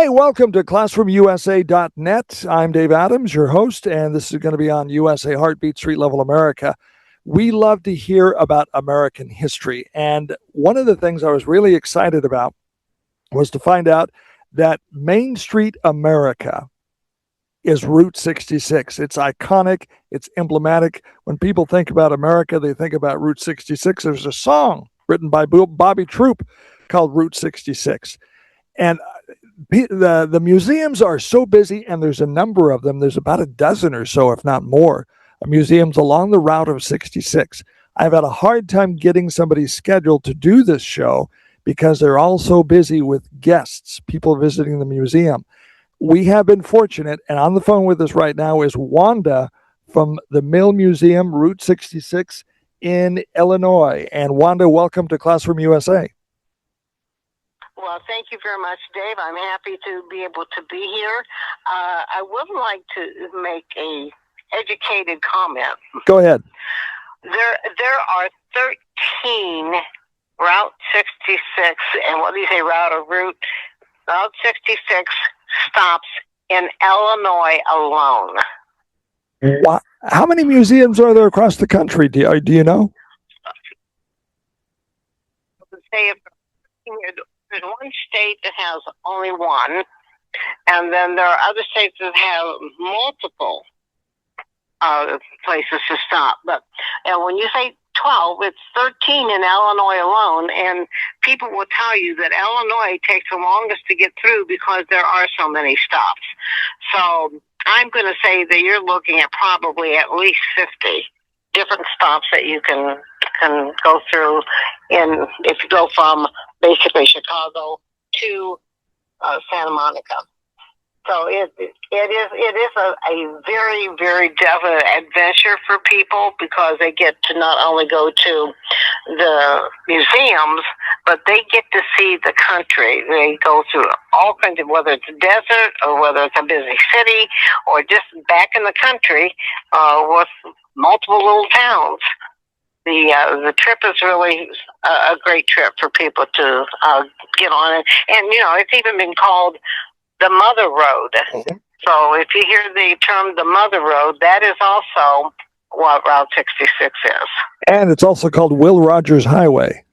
Hey, welcome to ClassroomUSA.net. I'm Dave Adams, your host, and this is going to be on USA Heartbeat Street Level America. We love to hear about American history, and one of the things I was really excited about was to find out that Main Street America is Route 66. It's iconic, it's emblematic. When people think about America, they think about Route 66. There's a song written by Bobby Troop called Route 66. And the museums are so busy, and there's a number of them. There's about a dozen or so, if not more, museums along the route of 66. I've had a hard time getting somebody scheduled to do this show because they're all so busy with guests, people visiting the museum. We have been fortunate, and on the phone with us right now is Wanda from the Mill Museum, Route 66 in Illinois. And Wanda, welcome to Classroom USA. Well, thank you very much, Dave. I'm happy to be able to be here. I would like to make a educated comment. Go ahead. There are 13 Route 66, and what do you say, Route 66 stops in Illinois alone. Wow. How many museums are there across the country? Do you know? There's one state that has only one, and then there are other states that have multiple places to stop. But when you say 12, it's 13 in Illinois alone, and people will tell you that Illinois takes the longest to get through because there are so many stops. So I'm going to say that you're looking at probably at least 50 different stops that you can go through if you go from basically Chicago to Santa Monica. So it is a very, very definite adventure for people because they get to not only go to the museums, but they get to see the country. They go through all kinds of, whether it's a desert or whether it's a busy city or just back in the country with multiple little towns. The trip is really a great trip for people to get on. And it's even been called the Mother Road. Mm-hmm. So if you hear the term the Mother Road, that is also what Route 66 is. And it's also called Will Rogers Highway.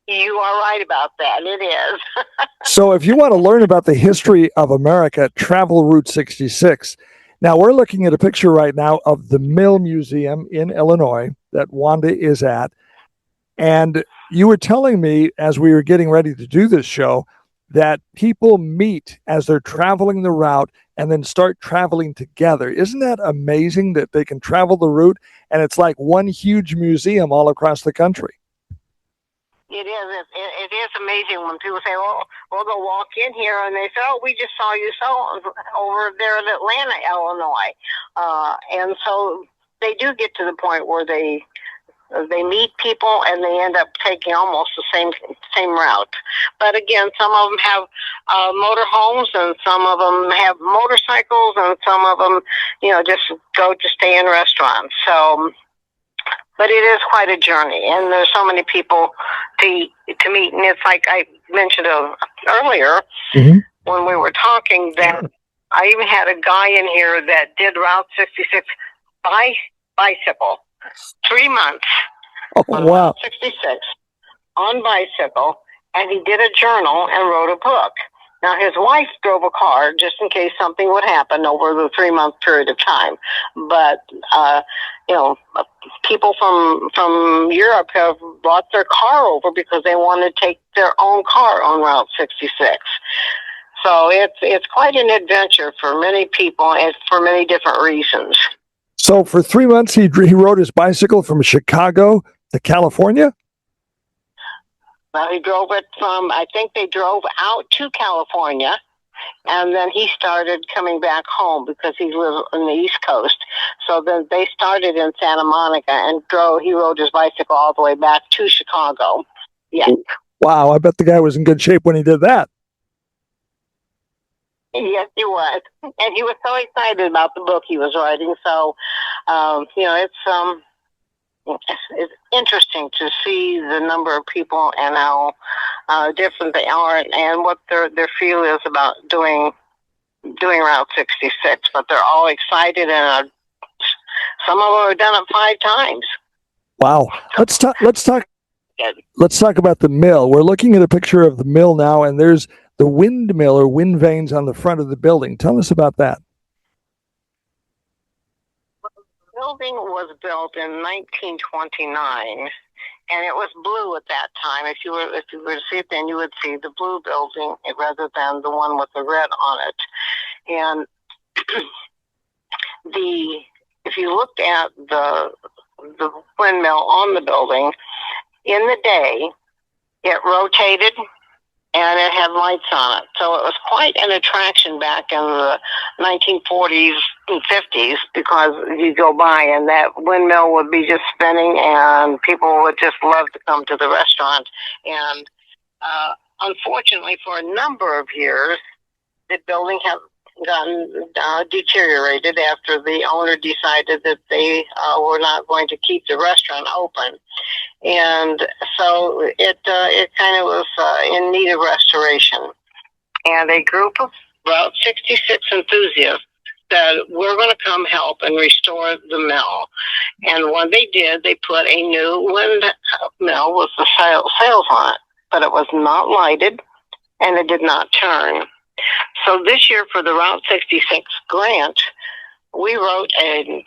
You are right about that. It is. So if you want to learn about the history of America, travel Route 66. Now, we're looking at a picture right now of the Mill Museum in Illinois that Wanda is at. And you were telling me as we were getting ready to do this show that people meet as they're traveling the route and then start traveling together. Isn't that amazing that they can travel the route and it's like one huge museum all across the country? It is. It is amazing when people say, "Well, they'll walk in here and they say, oh, we just saw you over there in Atlanta, Illinois," and so they do get to the point where they meet people and they end up taking almost the same route. But again, some of them have motor homes and some of them have motorcycles and some of them, just go to stay in restaurants. So. But it is quite a journey, and there's so many people to meet. And it's like I mentioned earlier mm-hmm. when we were talking that I even had a guy in here that did Route 66 by bicycle, 3 months on wow. Route 66 on bicycle, and he did a journal and wrote a book. Now, his wife drove a car just in case something would happen over the 3-month period of time. But, people from Europe have brought their car over because they want to take their own car on Route 66. So it's quite an adventure for many people and for many different reasons. So for 3 months, he rode his bicycle from Chicago to California? Well, he drove it I think they drove out to California, and then he started coming back home because he lives on the East Coast. So then they started in Santa Monica and he rode his bicycle all the way back to Chicago. Yeah. Wow, I bet the guy was in good shape when he did that. Yes, he was. And he was so excited about the book he was writing. So, it's interesting to see the number of people and how different they are and what their feel is about doing Route 66. But they're all excited, and some of them have done it 5 times. Wow. Let's talk about the mill. We're looking at a picture of the mill now, and there's the windmill or wind vanes on the front of the building. Tell us about that. The building was built in 1929, and it was blue at that time. If you were to see it, then you would see the blue building rather than the one with the red on it. And if you looked at the windmill on the building, in the day, it rotated and it had lights on it. So it was quite an attraction back in the 1940s and 50s, because you go by and that windmill would be just spinning and people would just love to come to the restaurant. And unfortunately, for a number of years, the building had gotten deteriorated after the owner decided that they were not going to keep the restaurant open. And so it kind of was in need of restoration. And a group of Route 66 enthusiasts said, we're going to come help and restore the mill. And when they did, they put a new windmill with the sails on it, but it was not lighted and it did not turn. So this year for the Route 66 grant, we wrote a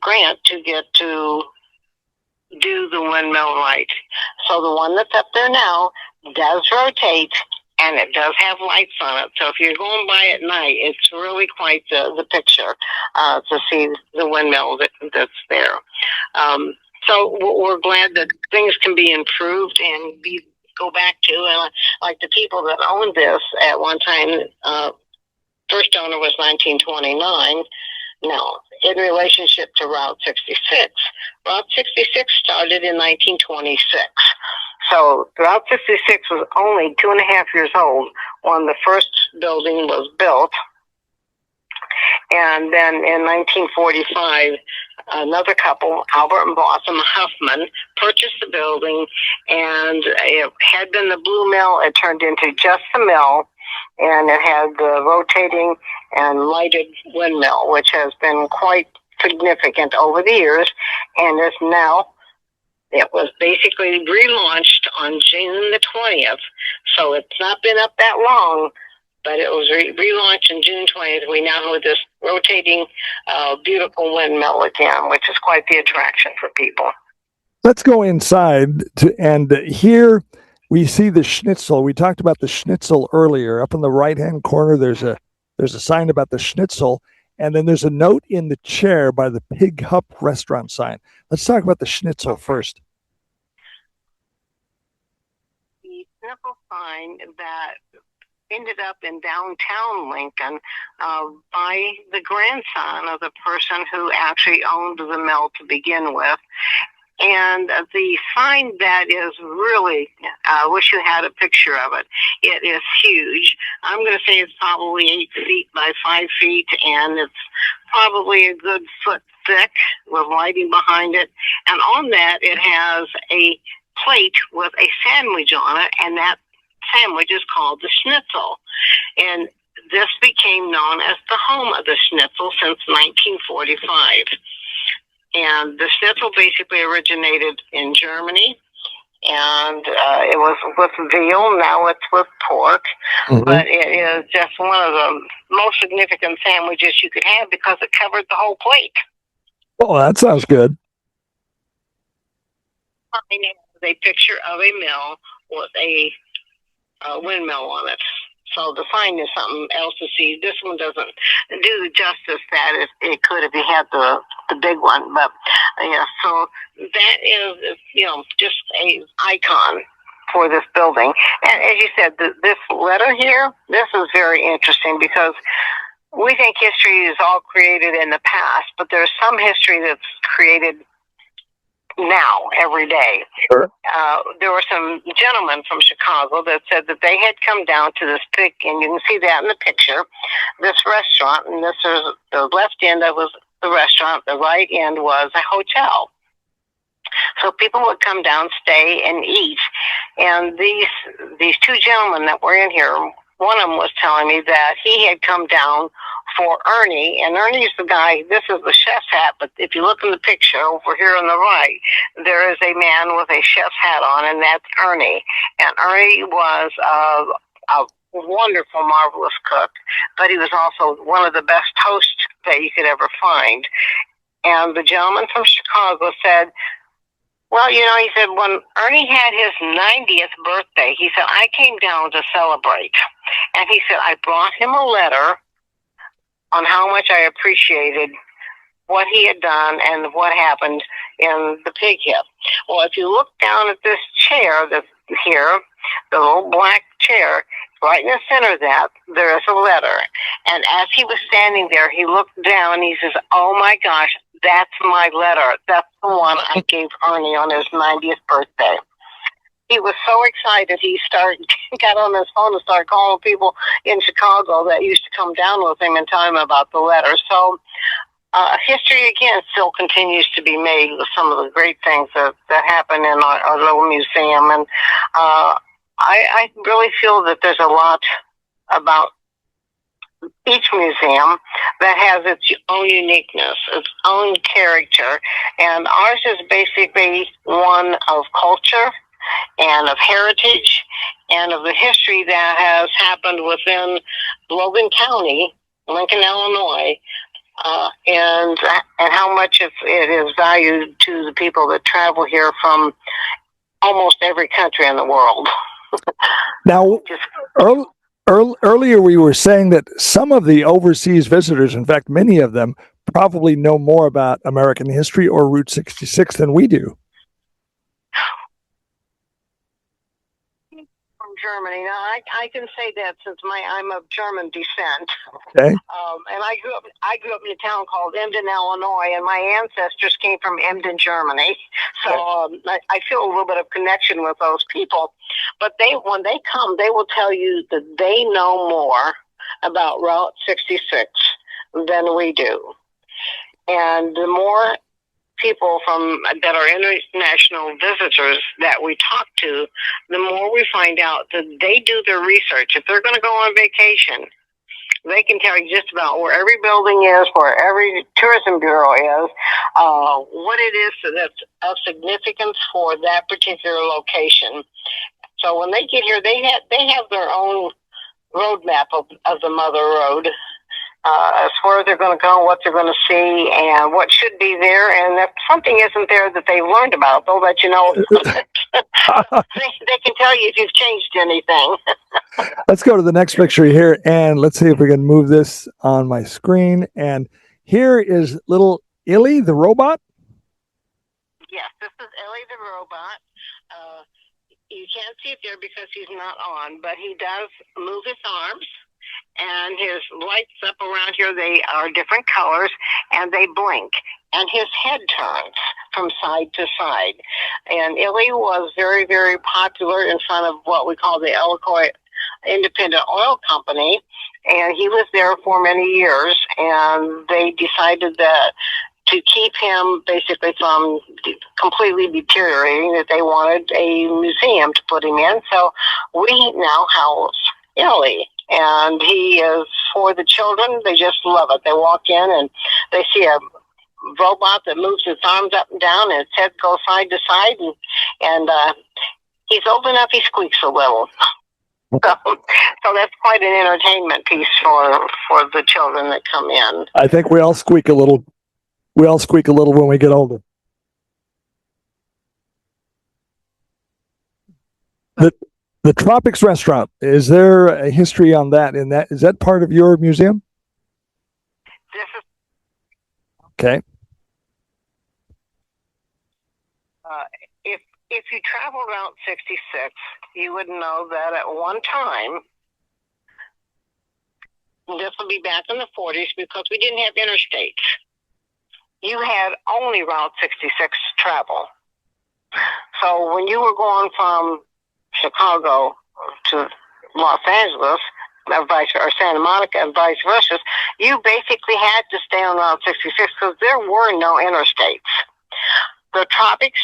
grant to get to do the windmill right. So the one that's up there now does rotate and it does have lights on it. So if you're going by at night, it's really quite the picture to see the windmill that's there. So we're glad that things can be improved and go back to, and like the people that owned this at one time, first owner was 1929. Now, in relationship to Route 66, Route 66 started in 1926. So Route 66 was only 2.5 years old when the first building was built. And then in 1945, another couple, Albert and Blossom Huffman, purchased the building, and it had been the blue mill. It turned into just the mill, and it had the rotating and lighted windmill, which has been quite significant over the years, and is now, it was basically relaunched on June the 20th, so it's not been up that long, but it was relaunched on June 20th. We now have this rotating, beautiful windmill again, which is quite the attraction for people. Let's go inside, and here we see the schnitzel. We talked about the schnitzel earlier. Up in the right-hand corner, there's a sign about the schnitzel, and then there's a note in the chair by the Pig Hup restaurant sign. Let's talk about the schnitzel first. The schnitzel sign that ended up in downtown Lincoln by the grandson of the person who actually owned the mill to begin with. And the sign that is really, I wish you had a picture of it. It is huge. I'm going to say it's probably 8 feet by 5 feet, and it's probably a good foot thick with lighting behind it. And on that, it has a plate with a sandwich on it, and that sandwich is called the schnitzel. And this became known as the home of the schnitzel since 1945. And the schnitzel basically originated in Germany, and it was with veal. Now it's with pork, but it is just one of the most significant sandwiches you could have because it covered the whole plate. Oh, that sounds good. A picture of a mill with a windmill on it. So the sign is something else to see. This one doesn't do the justice that it could if you had the big one. But yeah, so that is, just an icon for this building. And as you said, this letter here, this is very interesting because we think history is all created in the past, but there's some history that's created now, every day. Sure. There were some gentlemen from Chicago that said that they had come down to this and you can see that in the picture, this restaurant, and this is the left end of the restaurant, the right end was a hotel. So people would come down, stay, and eat. And these two gentlemen that were in here, one of them was telling me that he had come down for Ernie, and Ernie's the guy. This is the chef's hat, but if you look in the picture over here on the right, there is a man with a chef's hat on, and that's Ernie. And Ernie was a wonderful, marvelous cook, but he was also one of the best hosts that you could ever find. And the gentleman from Chicago said, well, he said, when Ernie had his 90th birthday, he said, I came down to celebrate. And he said, I brought him a letter on how much I appreciated what he had done and what happened in the pig hip. Well, if you look down at this chair that's here, the little black chair, right in the center of that, there is a letter. And as he was standing there, he looked down and he says, oh my gosh, that's my letter. That's the one I gave Ernie on his 90th birthday. He was so excited, he got on his phone and started calling people in Chicago that used to come down with him and tell him about the letter. So history, again, still continues to be made with some of the great things that happen in our little museum. And I really feel that there's a lot about each museum that has its own uniqueness, its own character. And ours is basically one of culture and of heritage and of the history that has happened within Logan County, Lincoln, Illinois, and how much it is valued to the people that travel here from almost every country in the world. Now, earlier we were saying that some of the overseas visitors, in fact, many of them, probably know more about American history or Route 66 than we do. Germany. Now, I can say that since I'm of German descent. Okay. And I grew up in a town called Emden, Illinois, and my ancestors came from Emden, Germany. So I feel a little bit of connection with those people. But when they come, they will tell you that they know more about Route 66 than we do. And the more people that are international visitors that we talk to, the more we find out that they do their research. If they're going to go on vacation, they can tell you just about where every building is, where every tourism bureau is, what it is that's of significance for that particular location. So when they get here, they have their own roadmap of the Mother Road. As far as they're going to go, what they're going to see, and what should be there. And if something isn't there that they've learned about, they'll let you know. They can tell you if you've changed anything. Let's go to the next picture here, and let's see if we can move this on my screen. And here is little Illy, the robot. Yes, this is Illy, the robot. You can't see it there because he's not on, but he does move his arms. And his lights up around here, they are different colors, and they blink. And his head turns from side to side. And Illy was very, very popular in front of what we call the Iroquois Independent Oil Company. And he was there for many years, and they decided that to keep him basically from completely deteriorating, that they wanted a museum to put him in. So we now house Illy. And he is for the children. They just love it. They walk in and they see a robot that moves its arms up and down and its head goes side to side. And he's old enough, he squeaks a little. So that's quite an entertainment piece for the children that come in. I think we all squeak a little. We all squeak a little when we get older. The Tropics Restaurant, is there a history on that? Is that part of your museum? This is okay. If you travel Route 66, you would know that at one time, this will be back in the 40s because we didn't have interstates. You had only Route 66 travel. So when you were going from Chicago to Los Angeles, or Santa Monica and vice versa, you basically had to stay on Route 66 because there were no interstates. The Tropics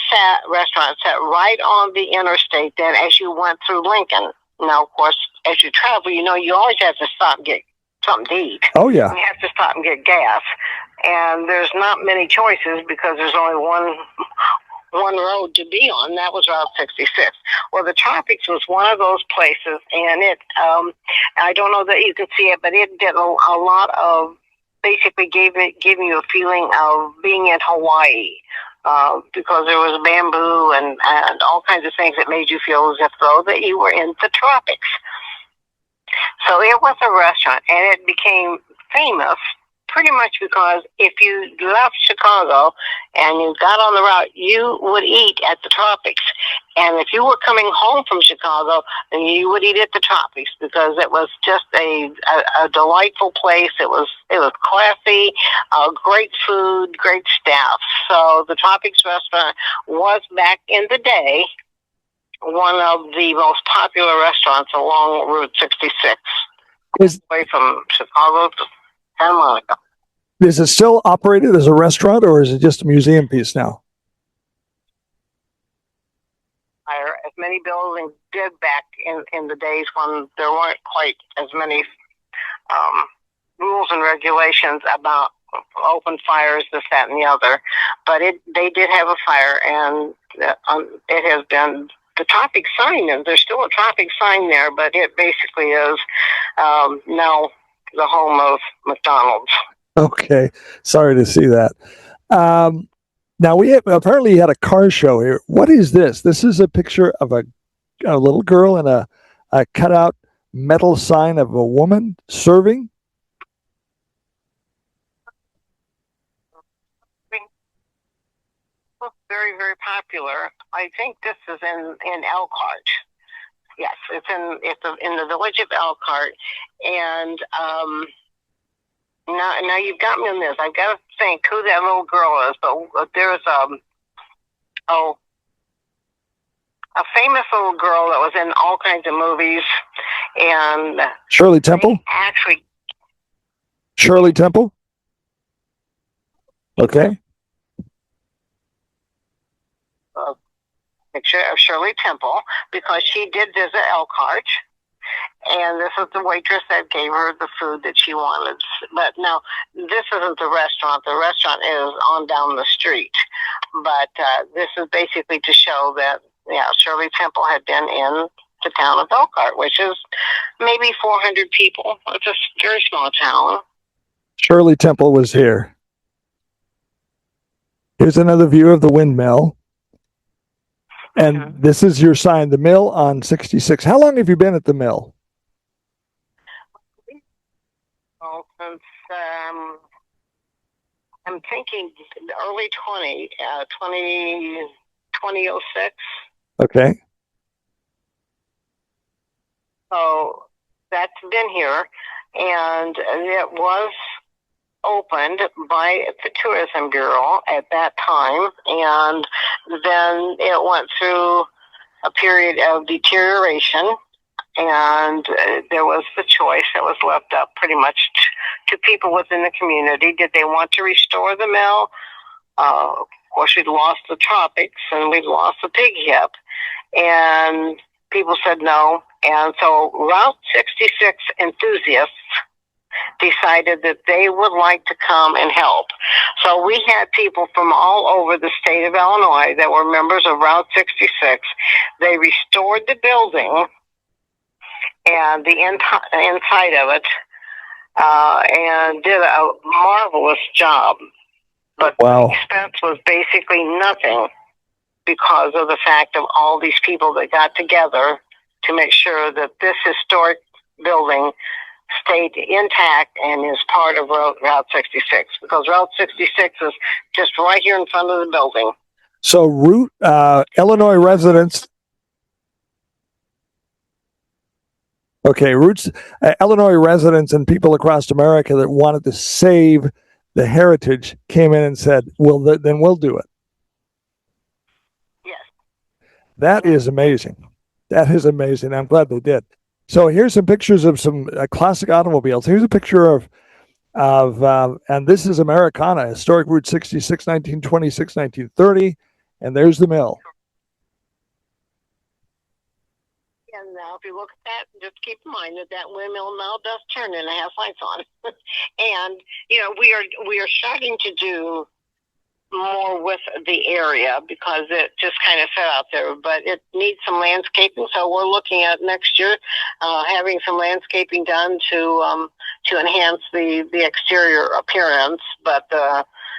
restaurant sat right on the interstate then as you went through Lincoln. Now, of course, as you travel, you always have to stop and get something to eat. Oh, yeah. You have to stop and get gas. And there's not many choices because there's only one road to be on. That was Route 66. Well, the Tropics was one of those places, and it, I don't know that you can see it, but it did a lot of, basically giving you a feeling of being in Hawaii. Because there was bamboo and all kinds of things that made you feel as if though that you were in the tropics. So it was a restaurant, and it became famous pretty much because if you left Chicago and you got on the route, you would eat at the Tropics. And if you were coming home from Chicago, then you would eat at the Tropics because it was just a delightful place. It was classy, great food, great staff. So the Tropics restaurant was, back in the day, one of the most popular restaurants along Route 66, away from Chicago to Santa Monica. Is it still operated as a restaurant, or is it just a museum piece now? As many buildings did back in the days when there weren't quite as many rules and regulations about open fires, this, that, and the other. But they did have a fire, and it has been the Tropic sign, and there's still a Tropic sign there, but it basically is now the home of McDonald's. Okay, sorry to see that. Now apparently you had a car show here. What is this? This is a picture of a little girl and a cutout metal sign of a woman serving. Very, very popular. I think this is in Elkhart. Yes, it's in the village of Elkhart, and now you've got me on this. I've got to think who that little girl is, but there's a famous little girl that was in all kinds of movies, and Shirley Temple. Actually, Shirley Temple. Okay. Picture of Shirley Temple, because she did visit Elkhart, and this is the waitress that gave her the food that she wanted. But now, this isn't the restaurant. The restaurant is on down the street. But this is basically to show that, Shirley Temple had been in the town of Elkhart, which is maybe 400 people. It's a very small town. Shirley Temple was here. Here's another view of the windmill. And this is your sign, the mill on 66. How long have you been at the mill? Well, since I'm thinking early 2006. Okay. So that's been here, and it was opened by the Tourism Bureau at that time, and then it went through a period of deterioration, and there was the choice that was left up pretty much to people within the community. Did they want to restore the mill? Of course, we'd lost the Tropics, and we'd lost the Pig Hip, and people said no. And so Route 66 enthusiasts decided that they would like to come and help. So we had people from all over the state of Illinois that were members of Route 66. They restored the building and the inside of it, and did a marvelous job. But wow. The expense was basically nothing because of the fact of all these people that got together to make sure that this historic building stayed intact and is part of Route 66, because Route 66 is just right here in front of the building. So Illinois residents. Okay, Illinois residents and people across America that wanted to save the heritage came in and said, then we'll do it. Yes. That is amazing. That is amazing. I'm glad they did. So here's some pictures of some classic automobiles. Here's a picture and this is Americana, historic Route 66, 1926, 1930, and there's the mill. And now, if you look at that, just keep in mind that that windmill now does turn and it has lights on. And we are starting to do more with the area because it just kind of set out there, but it needs some landscaping. So we're looking at next year having some landscaping done to enhance the exterior appearance. But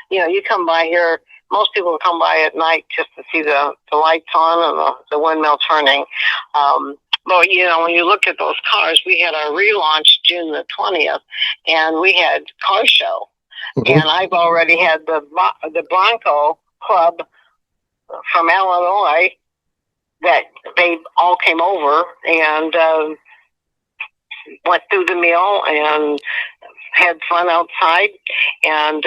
you come by here. Most people come by at night just to see the lights on and the windmill turning. But when you look at those cars, we had our relaunch June the 20th, and we had car show. Mm-hmm. And I've already had the Bronco Club from Illinois that they all came over and went through the mill and had fun outside. And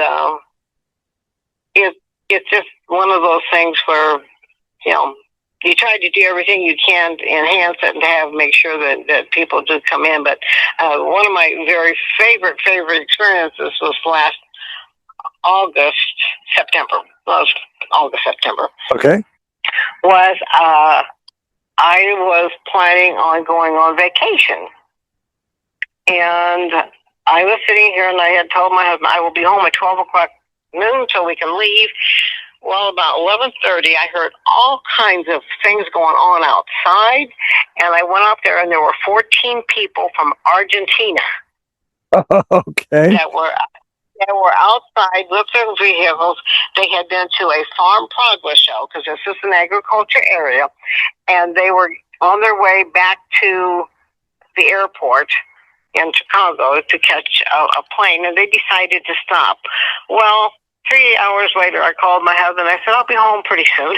it's just one of those things where, you try to do everything you can to enhance it and to make sure that people do come in. But one of my very favorite experiences was last September. Okay. Was I was planning on going on vacation. And I was sitting here and I had told my husband I will be home at 12 o'clock noon so we can leave. Well, about 11:30, I heard all kinds of things going on outside, and I went up there, and there were 14 people from Argentina. Okay. That were outside with their vehicles. They had been to a farm progress show because this is an agriculture area, and they were on their way back to the airport in Chicago to catch a plane, and they decided to stop. Well, 3 hours later, I called my husband. I said, I'll be home pretty soon.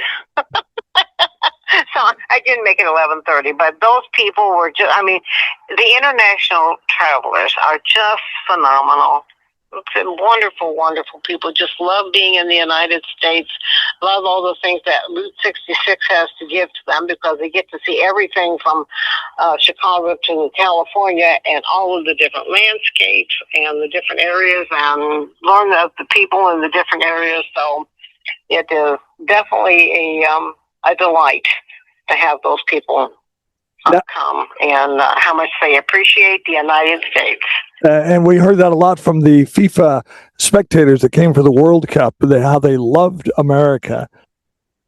So I didn't make it 11:30, but those people were just, the international travelers are just phenomenal. It's wonderful, wonderful people. Just love being in the United States. Love all the things that Route 66 has to give to them because they get to see everything from Chicago to California and all of the different landscapes and the different areas and learn of the people in the different areas. So it is definitely a delight to have those people come and how much they appreciate the United States. And we heard that a lot from the FIFA spectators that came for the World Cup, how they loved America.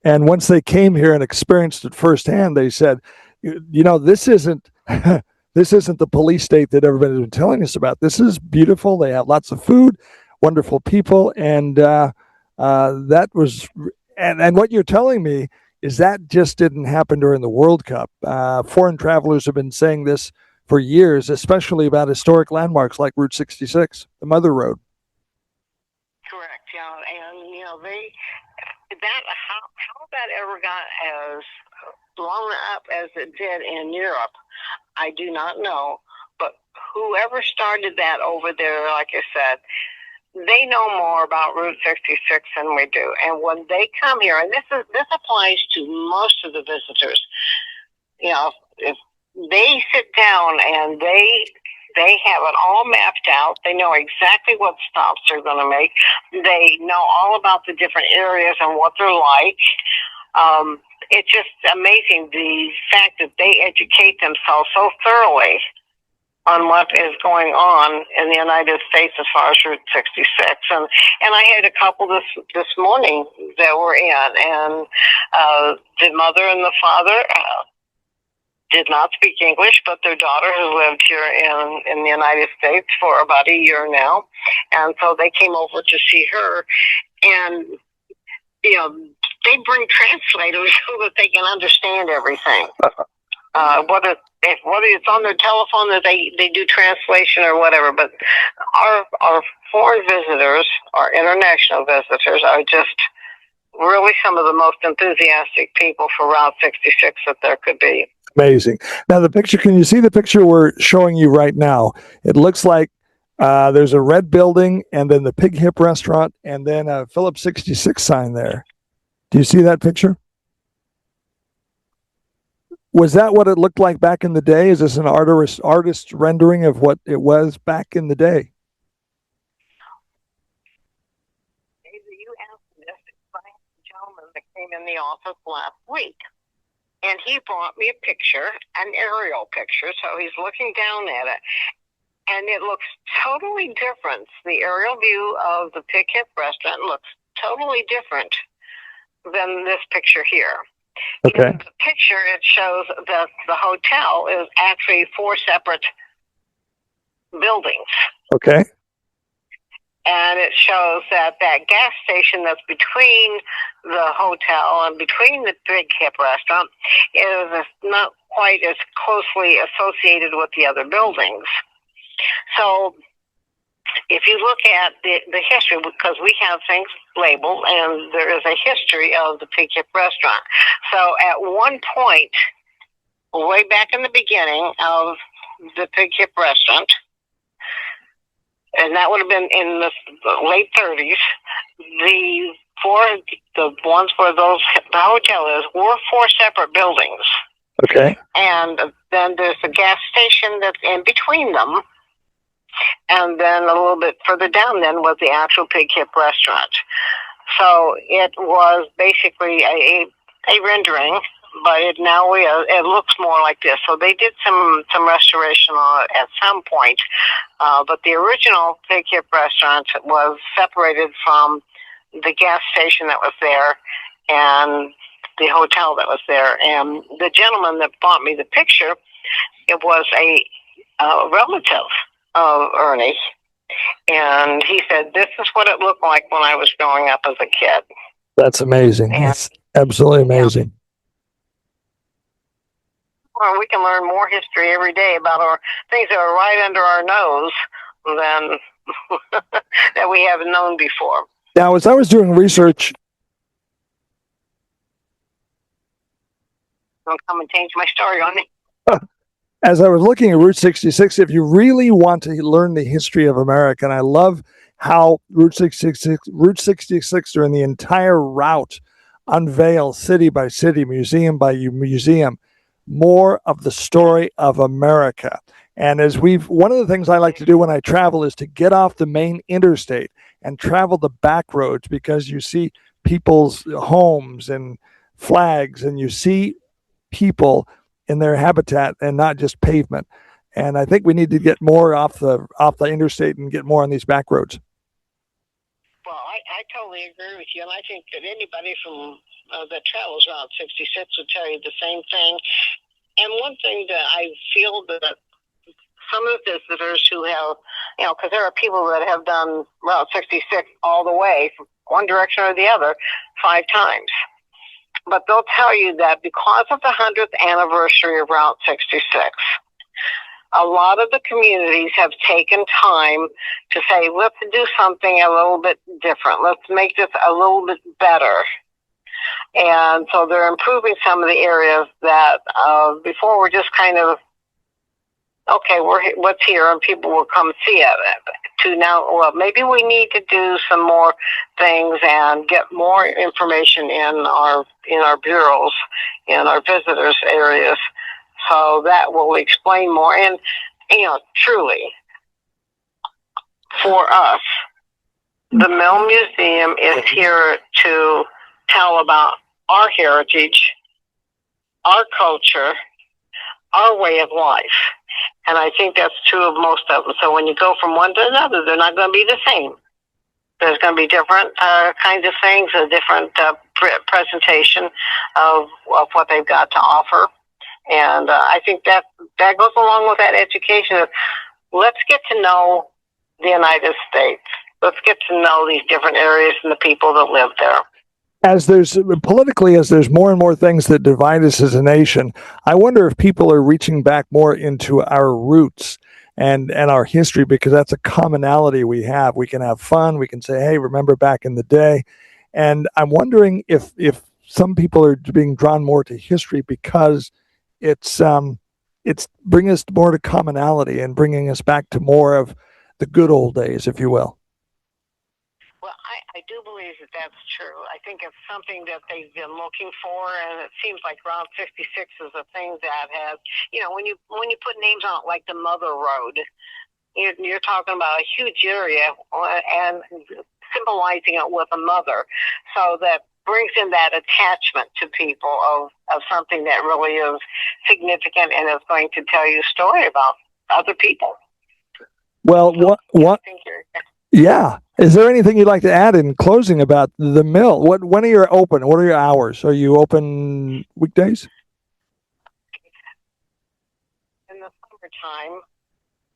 And once they came here and experienced it firsthand, they said, this isn't the police state that everybody's been telling us about. This is beautiful. They have lots of food, wonderful people. And that was, and what you're telling me is that just didn't happen during the World Cup. Foreign travelers have been saying this for years, especially about historic landmarks like Route 66, the Mother Road. Correct. And how that ever got as blown up as it did in Europe, I do not know. But whoever started that over there, like I said, they know more about Route 66 than we do. And when they come here, and this applies to most of the visitors, if they sit down and they have it all mapped out. They know exactly what stops they're going to make. They know all about the different areas and what they're like. It's just amazing the fact that they educate themselves so thoroughly on what is going on in the United States as far as Route 66. And I had a couple this morning that were in, and the mother and the father did not speak English, but their daughter has lived here in the United States for about a year now. And so they came over to see her, and, they bring translators so that they can understand everything. Whether it's on their telephone that they do translation or whatever, but our foreign visitors, our international visitors, are just really some of the most enthusiastic people for Route 66 that there could be. Amazing. Now the picture, can you see the picture we're showing you right now? It looks like there's a red building and then the Pig Hip restaurant and then a Phillips 66 sign there. Do you see that picture? Was that what it looked like back in the day? Is this an artist rendering of what it was back in the day? You asked this gentleman that came in the office last week, and he brought me a picture, an aerial picture, so he's looking down at it, and it looks totally different. The aerial view of the Pig Hip restaurant looks totally different than this picture here. Okay. In the picture, it shows that the hotel is actually 4 separate buildings. Okay. And it shows that gas station that's between the hotel and between the Pig Hip restaurant is not quite as closely associated with the other buildings. So if you look at the history, because we have things labeled, and there is a history of the Pig Hip restaurant. So at one point, way back in the beginning of the Pig Hip restaurant, and that would have been in the late 30s, the ones where the hotel is were 4 separate buildings. Okay. And then there's a gas station that's in between them. And then a little bit further down then was the actual Pig Hip restaurant. So it was basically a rendering, but it looks more like this. So they did some restoration on it at some point. But the original Pig Hip restaurant was separated from the gas station that was there and the hotel that was there. And the gentleman that bought me the picture, it was a relative of Ernie. And he said, this is what it looked like when I was growing up as a kid. That's amazing. And, that's absolutely amazing. Yeah. Well, we can learn more history every day about our things that are right under our nose than that we haven't known before. Now, as I was doing research, don't come and change my story on me. As I was looking at Route 66, if you really want to learn the history of America, and I love how Route 66 during the entire route unveils city by city, museum by museum, more of the story of America. And one of the things I like to do when I travel is to get off the main interstate and travel the back roads, because you see people's homes and flags, and you see people in their habitat and not just pavement. And I think we need to get more off the interstate and get more on these back roads. Well, I totally agree with you, and I think that anybody from that travels Route 66 would tell you the same thing. And one thing that I feel that some of the visitors who have, because there are people that have done Route 66 all the way from one direction or the other 5 times. But they'll tell you that because of the 100th anniversary of Route 66, a lot of the communities have taken time to say, let's do something a little bit different. Let's make this a little bit better. And so they're improving some of the areas that before were just kind of, okay, what's here, and people will come see it. To now, well, maybe we need to do some more things and get more information in our bureaus, in our visitors areas, so that will explain more. And truly, for us, the Mill Museum is here to tell about our heritage, our culture, our way of life. And I think that's true of most of them. So when you go from one to another, they're not going to be the same. There's going to be different kinds of things, a different presentation of what they've got to offer. And I think that goes along with that education. Let's get to know the United States. Let's get to know these different areas and the people that live there. As there's more and more things that divide us as a nation, I wonder if people are reaching back more into our roots and our history, because that's a commonality we have. We can have fun. We can say, hey, remember back in the day. And I'm wondering if some people are being drawn more to history because it's bringing us more to commonality and bringing us back to more of the good old days, if you will. Well, I do believe that that's true. I think it's something that they've been looking for, and it seems like Route 66 is a thing that has, when you put names on it, like the Mother Road, you're talking about a huge area and symbolizing it with a mother, so that brings in that attachment to people of something that really is significant and is going to tell you a story about other people. Well, what? Yeah. Is there anything you'd like to add in closing about the mill? When are you open? What are your hours? Are you open weekdays? In the summertime,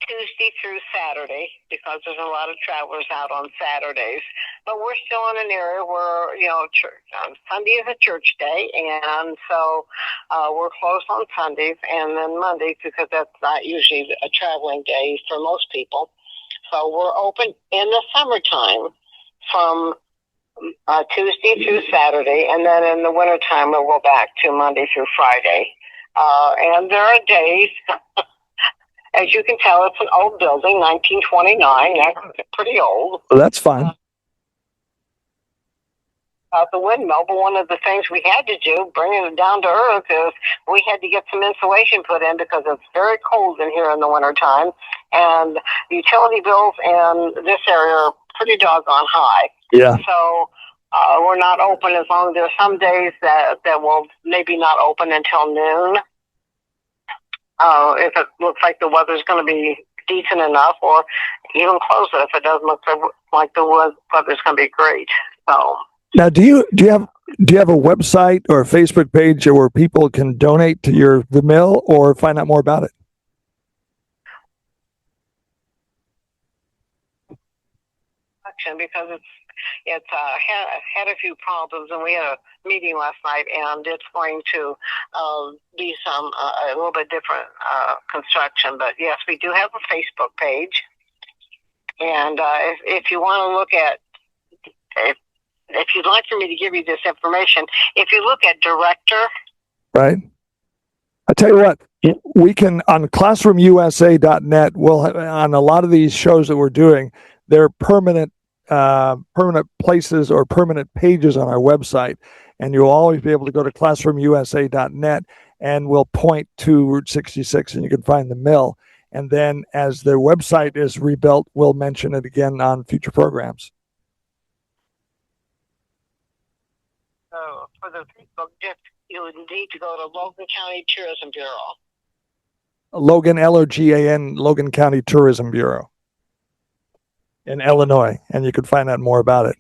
Tuesday through Saturday, because there's a lot of travelers out on Saturdays. But we're still in an area where, church, Sunday is a church day, and so we're closed on Sundays and then Mondays, because that's not usually a traveling day for most people. So we're open in the summertime from Tuesday through Saturday, and then in the wintertime we'll go back to Monday through Friday. And there are days, as you can tell, it's an old building, 1929. That's pretty old. Well, that's fine. The windmill, but one of the things we had to do, bringing it down to earth, is we had to get some insulation put in because it's very cold in here in the wintertime, and utility bills in this area are pretty doggone high. Yeah. So we're not open as long as there's some days that will maybe not open until noon. If it looks like the weather's going to be decent enough, or even close it if it doesn't look like the weather's going to be great. So. Now, do you have a website or a Facebook page where people can donate to the mill or find out more about it? Because it's had a few problems, and we had a meeting last night, and it's going to be a little bit different construction. But yes, we do have a Facebook page, and if you want to look at if you'd like for me to give you this information, if you look at director. Right. I tell you what, we can, on classroomUSA.net, we'll have, on a lot of these shows that we're doing, they're permanent places or permanent pages on our website. And you'll always be able to go to classroomUSA.net, and we'll point to Route 66 and you can find the mill. And then as their website is rebuilt, we'll mention it again on future programs. So for the Facebook gift, you would need to go to Logan County Tourism Bureau. Logan, Logan, Logan County Tourism Bureau in Illinois, and you can find out more about it.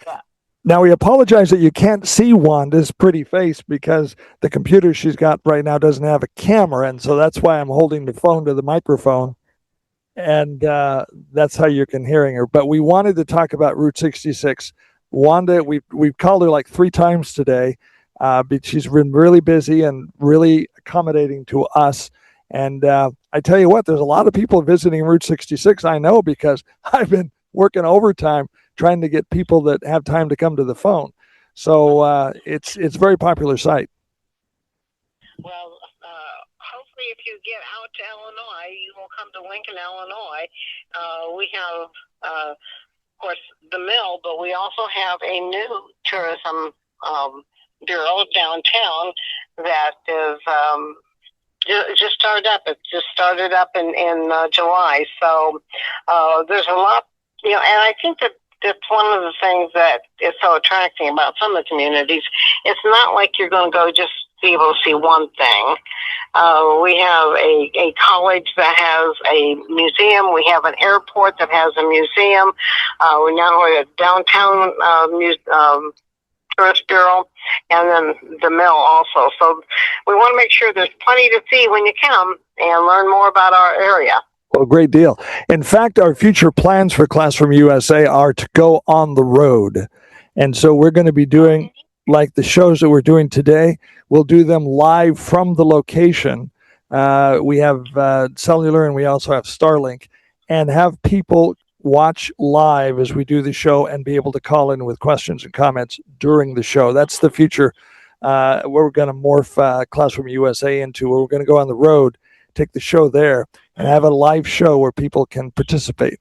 Yeah. Now, we apologize that you can't see Wanda's pretty face because the computer she's got right now doesn't have a camera, and so that's why I'm holding the phone to the microphone, and that's how you can hearing her. But we wanted to talk about Route 66. Wanda, we've called her like 3 times today, but she's been really busy and really accommodating to us. And I tell you what, there's a lot of people visiting Route 66. I know, because I've been working overtime trying to get people that have time to come to the phone. So it's a very popular site. Well, hopefully if you get out to Illinois, you will come to Lincoln, Illinois. We have, of course, the mill, but we also have a new tourism bureau downtown that is just started up. It just started up in July. So there's a lot, and I think that that's one of the things that is so attracting about some of the communities. It's not like you're going to go just be able to see one thing. We have a college that has a museum. We have an airport that has a museum. We now have a downtown tourist bureau, and then the mill also. So we want to make sure there's plenty to see when you come and learn more about our area. Well, great deal. In fact, our future plans for Classroom USA are to go on the road. And so we're going to be doing, like the shows that we're doing today, we'll do them live from the location. We have cellular, and we also have Starlink, and have people watch live as we do the show and be able to call in with questions and comments during the show. That's the future where we're going to morph Classroom USA into, where we're going to go on the road, take the show there, and have a live show where people can participate.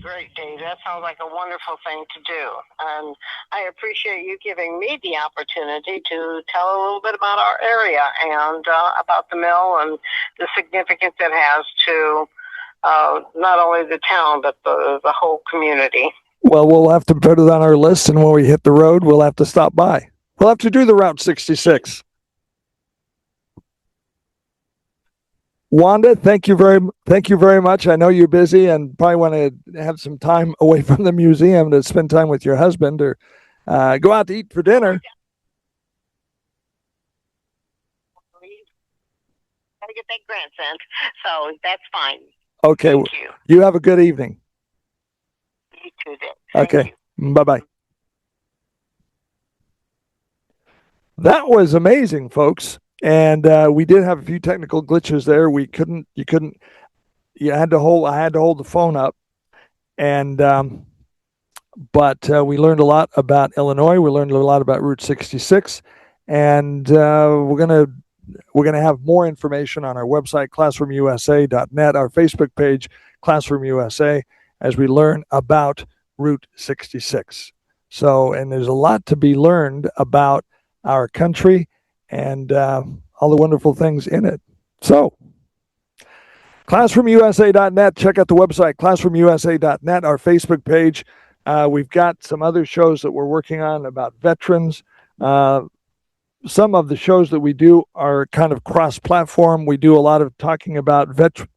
Great, Dave. That sounds like a wonderful thing to do. And I appreciate you giving me the opportunity to tell a little bit about our area and about the mill and the significance it has to not only the town, but the whole community. Well, we'll have to put it on our list, and when we hit the road, we'll have to stop by. We'll have to do the Route 66. Wanda, thank you very much. I know you're busy and probably want to have some time away from the museum to spend time with your husband or go out to eat for dinner. Gotta get that grant sent, so that's fine. Okay, Thank you. You have a good evening. You too, Dave. Okay, bye-bye. That was amazing, folks. And we did have a few technical glitches there. I had to hold the phone up. And, but we learned a lot about Illinois. We learned a lot about Route 66. And we're going to have more information on our website, classroomusa.net, our Facebook page, Classroom USA, as we learn about Route 66. So, and there's a lot to be learned about our country and all the wonderful things in it. So, classroomusa.net. Check out the website, classroomusa.net, our Facebook page. We've got some other shows that we're working on about veterans. Some of the shows that we do are kind of cross-platform. We do a lot of talking about veterans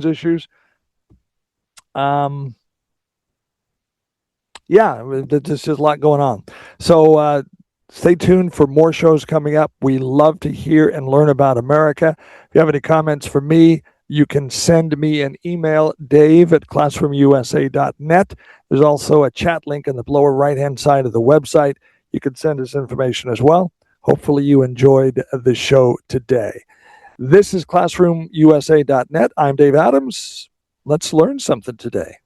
issues. There's just a lot going on. So stay tuned for more shows coming up. We love to hear and learn about America. If you have any comments for me, you can send me an email, dave@classroomusa.net. There's also a chat link in the lower right-hand side of the website. You can send us information as well. Hopefully you enjoyed the show today. This is classroomusa.net. I'm Dave Adams. Let's learn something today.